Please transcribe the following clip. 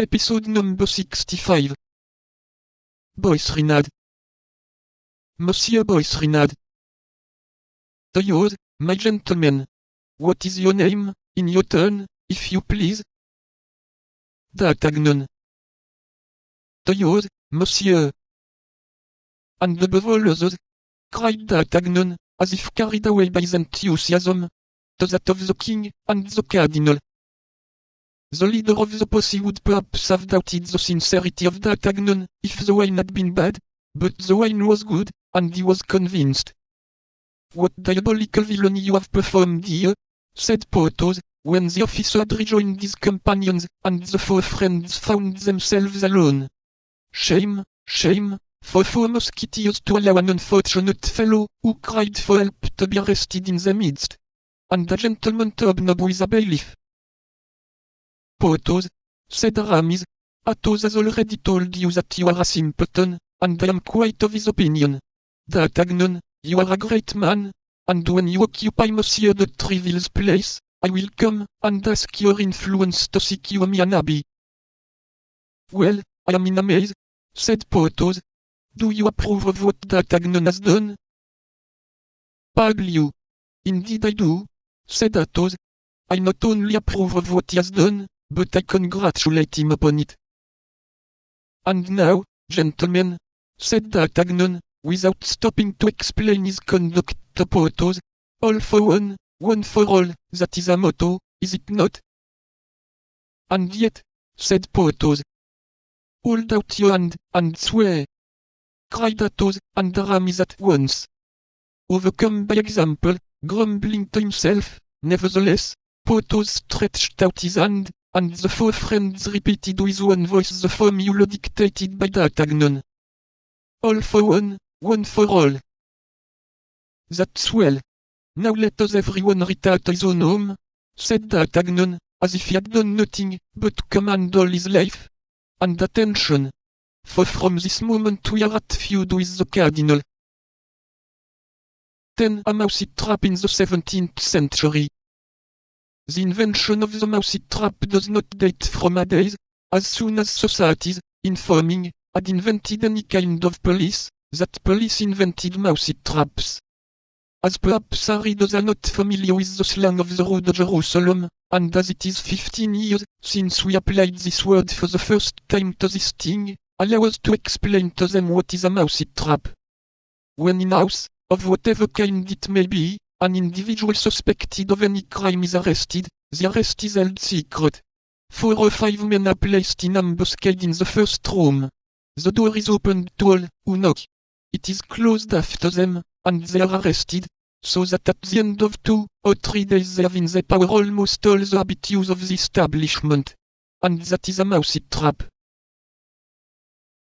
Episode number 65. Boyce Renard. Monsieur Boyce Renard. Toyos, my gentleman. What is your name, in your turn, if you please? D'Artagnan. Toyos, monsieur. And above all others, cried D'Artagnan, as if carried away by the enthusiasm, to that of the king and the cardinal. The leader of the posse would perhaps have doubted the sincerity of D'Artagnan, if the wine had been bad, but the wine was good, and he was convinced. "What diabolical villainy you have performed here," said Porthos, when the officer had rejoined his companions, and the four friends found themselves alone. "Shame, shame, for four musketeers to allow an unfortunate fellow, who cried for help, to be arrested in their midst. And a gentleman to hobnob with a bailiff." "Porthos," said Aramis, "Athos has already told you that you are a simpleton, and I am quite of his opinion. D'Artagnan, you are a great man, and when you occupy Monsieur de Tréville's place, I will come and ask your influence to secure me an abbey." "Well, I am in a maze," said Porthos. "Do you approve of what D'Artagnan has done?" "Parbleu! Indeed I do," said Athos. "I not only approve of what he has done, but I congratulate him upon it." "And now, gentlemen," said D'Artagnan, without stopping to explain his conduct to Porthos, "all for one for all, that is a motto, is it not?" "And yet," said Porthos. "Hold out your hand, and swear," cried Athos and Aramis at once. Overcome by example, grumbling to himself, nevertheless, Porthos stretched out his hand, and the four friends repeated with one voice the formula dictated by D'Artagnan. "All for one for all." "That's well. Now let us everyone retire to his own home," said D'Artagnan, as if he had done nothing but command all his life. "And attention! For from this moment we are at feud with the cardinal." Then a mousetrap in the 17th century. The invention of the mousetrap does not date from a days, as soon as societies, informing, had invented any kind of police, that police invented mousetraps. As perhaps our readers are not familiar with the slang of the road to Jerusalem, and as it is 15 years since we applied this word for the first time to this thing, allow us to explain to them what is a mousetrap. When in house, of whatever kind it may be, an individual suspected of any crime is arrested, the arrest is held secret. 4 or 5 men are placed in ambuscade in the first room. The door is opened to all who knock. It is closed after them, and they are arrested, so that at the end of 2 or 3 days they have in their power almost all the habitues of the establishment. And that is a mousetrap.